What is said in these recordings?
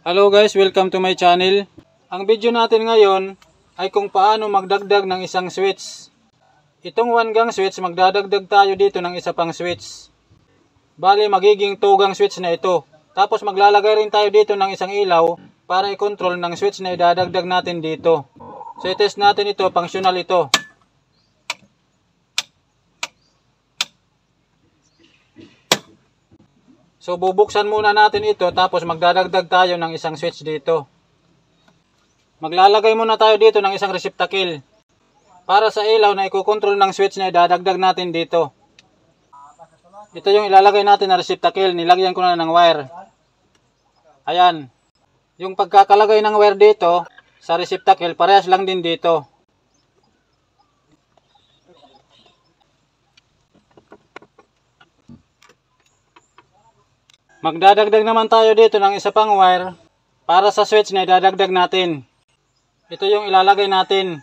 Hello guys, welcome to my channel. Ang video natin ngayon ay kung paano magdagdag ng isang switch. Itong 1 gang switch, magdadagdag tayo dito ng isa pang switch. Bali magiging 2 gang switch na ito. Tapos maglalagay rin tayo dito ng isang ilaw para i-control ng switch na idadagdag natin dito. So i-test natin ito, functional ito. So bubuksan muna natin ito tapos magdadagdag tayo ng isang switch dito. Maglalagay muna tayo dito ng isang receptacle para sa ilaw na ikokontrol ng switch na idadagdag natin dito. Ito yung ilalagay natin na receptacle, nilagyan ko na ng wire. Ayan. Yung pagkakalagay ng wire dito sa receptacle, parehas lang din dito. Magdadagdag naman tayo dito ng isa pang wire para sa switch na idadagdag natin. Ito yung ilalagay natin.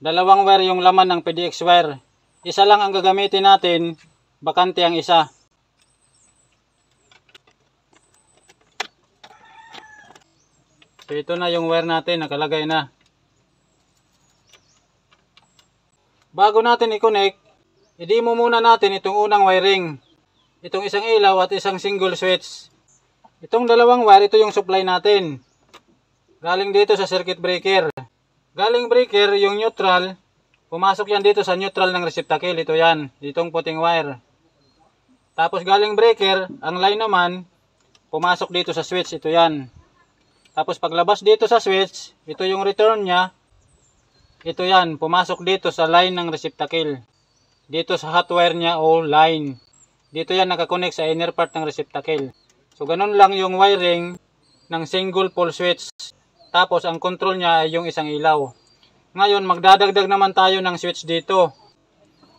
2 wire yung laman ng PDX wire. Isa lang ang gagamitin natin, bakante ang isa. So ito na yung wire natin, nakalagay na. Bago natin i-connect, i-demo muna natin itong unang wiring. Itong isang ilaw at isang single switch. Itong 2 wire, ito yung supply natin. Galing dito sa circuit breaker. Galing breaker, yung neutral, pumasok yan dito sa neutral ng receptacle. Ito yan, ditong puting wire. Tapos galing breaker, ang line naman, pumasok dito sa switch. Ito yan. Tapos paglabas dito sa switch, ito yung return niya. Ito yan, pumasok dito sa line ng receptacle. Dito sa hot wire niya o line. Dito yan nakakonect sa inner part ng receptacle. So ganun lang yung wiring ng single pole switch. Tapos ang control niya ay yung isang ilaw. Ngayon magdadagdag naman tayo ng switch dito.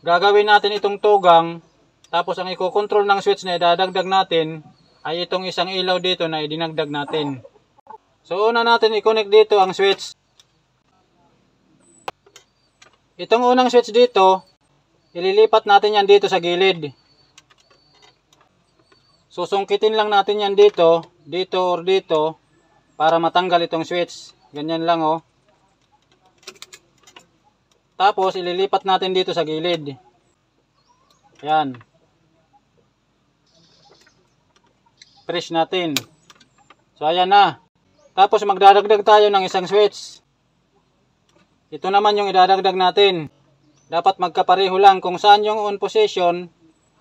Gagawin natin itong 2 gang. Tapos ang iko-control ng switch na idadagdag natin ay itong isang ilaw dito na idinagdag natin. So una natin i-connect dito ang switch. Itong unang switch dito, ililipat natin yan dito sa gilid. Susungkitin lang natin yan dito, dito or dito, para matanggal itong switch. Ganyan lang oh. Tapos ililipat natin dito sa gilid. Yan. Press natin. So ayan na. Tapos magdadagdag tayo ng isang switch. Ito naman yung idadagdag natin. Dapat magkapareho lang kung saan yung on position,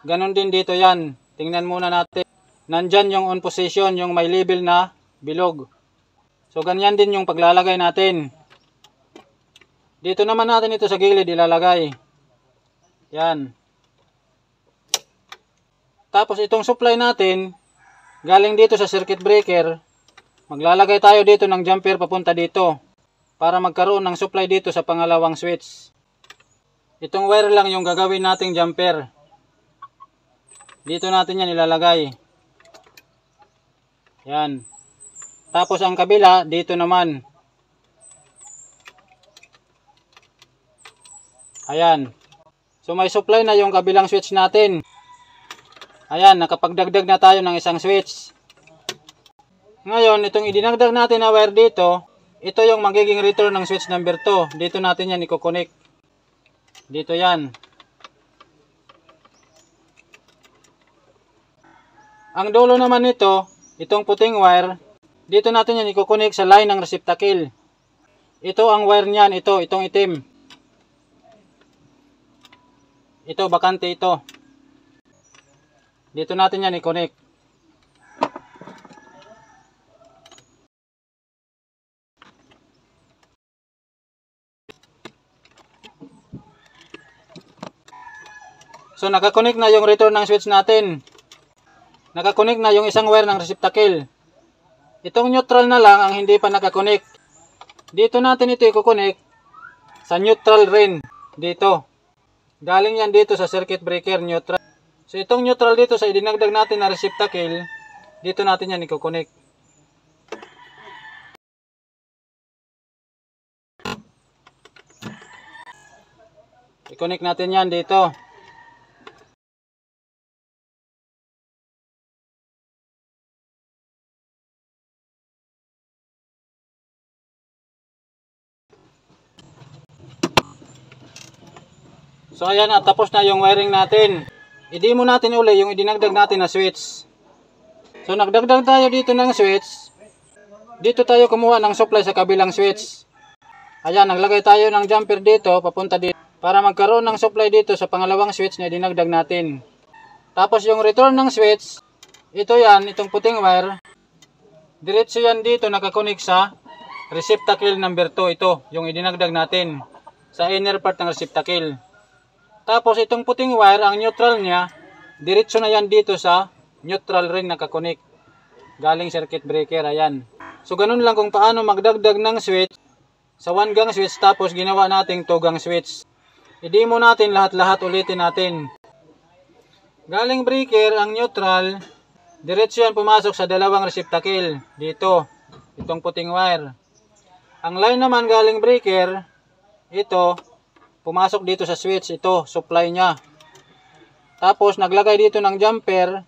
ganun din dito yan. Tingnan muna natin. Nandyan yung on position, yung may label na bilog. So ganyan din yung paglalagay natin. Dito naman natin ito sa gilid ilalagay. Yan. Tapos itong supply natin, galing dito sa circuit breaker, maglalagay tayo dito ng jumper papunta dito. Para magkaroon ng supply dito sa pangalawang switch. Itong wire lang yung gagawin nating jumper. Dito natin yan ilalagay. Yan. Tapos ang kabila, dito naman. Ayan. So may supply na yung kabilang switch natin. Ayan, nakapagdagdag na tayo ng isang switch. Ngayon, itong idinagdag natin na wire dito, ito yung magiging return ng switch number 2. Dito natin yan i-connect. Dito yan. Ang dulo naman nito, itong puting wire, dito natin yan i-connect sa line ng receptacle. Ito ang wire niyan, itong itim. Ito, bakante ito. Dito natin yan i-connect. So nakakonect na yung return ng switch natin. Nakakonect na yung isang wire ng receptacle. Itong neutral na lang ang hindi pa nakakonect. Dito natin ito i-connect sa neutral rin. Dito. Galing yan dito sa circuit breaker neutral. So itong neutral dito sa idinagdag natin na receptacle, dito natin yan i-connect. I-connect natin yan dito. So ayan na, tapos na yung wiring natin. I-demo natin uli yung idinagdag natin na switch. So nagdagdag tayo dito ng switch. Dito tayo kumuha ng supply sa kabilang switch. Ayan, naglagay tayo ng jumper dito, papunta dito, para magkaroon ng supply dito sa pangalawang switch na dinagdag natin. Tapos yung return ng switch, ito yan, itong puting wire, diretso yan dito nakakonek sa receptacle number 2. Ito, yung idinagdag natin sa inner part ng receptacle. Tapos itong puting wire, ang neutral niya, diretso na yan dito sa neutral rin nakakonek. Galing circuit breaker, ayan. So ganun lang kung paano magdagdag ng switch sa 1 gang switch tapos ginawa nating 2 gang switch. I-demo natin lahat-lahat, ulitin natin. Galing breaker, ang neutral, diretso yan pumasok sa dalawang receptacle. Dito, itong puting wire. Ang line naman galing breaker, ito, pumasok dito sa switch, ito, supply niya. Tapos naglagay dito ng jumper,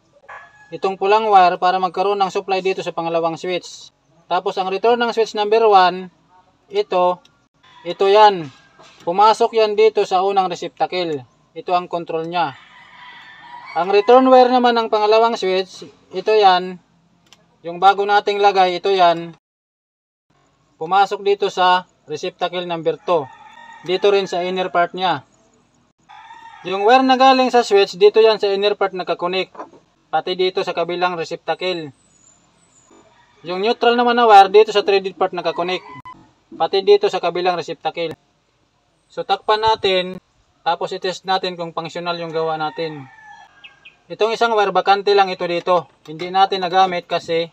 itong pulang wire para magkaroon ng supply dito sa pangalawang switch. Tapos ang return ng switch number 1, ito yan. Pumasok yan dito sa unang receptacle. Ito ang control niya. Ang return wire naman ng pangalawang switch, ito yan. Yung bago nating lagay, ito yan. Pumasok dito sa receptacle number 2. Dito rin sa inner part niya. Yung wire na galing sa switch, dito yan sa inner part nakakonek. Pati dito sa kabilang receptacle. Yung neutral naman na wire dito sa threaded part nakakonek. Pati dito sa kabilang receptacle. So takpan natin. Tapos itest natin kung functional yung gawa natin. Itong isang wire bakante lang ito dito. Hindi natin nagamit kasi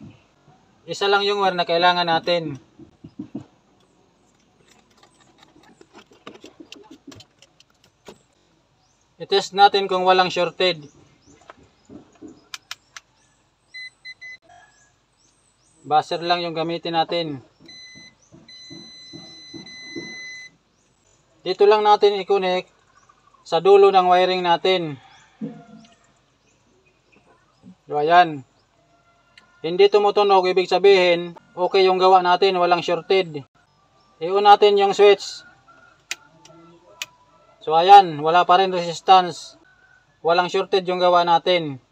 isa lang yung wire na kailangan natin. Itest natin kung walang shorted. Buzzer lang yung gamitin natin. Dito lang natin i-connect sa dulo ng wiring natin. So ayan. Hindi tumutunog, ibig sabihin, okay yung gawa natin, walang shorted. I-on natin yung switch. So ayan, wala pa rin resistance. Walang shorted yung gawa natin.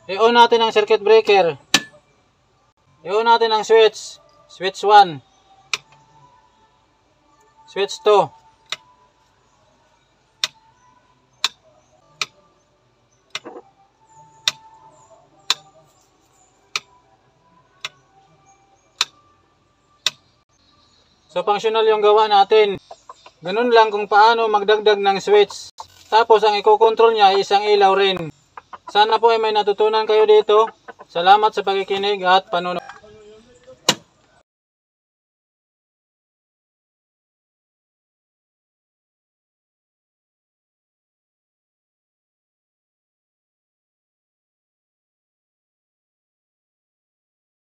I-on natin ang circuit breaker. I-on natin ang switch. Switch 1. Switch 2. So functional yung gawa natin. Ganun lang kung paano magdagdag ng switch. Tapos ang i-control niya ay isang ilaw rin. Sana po ay may natutunan kayo dito. Salamat sa pakikinig at panonood.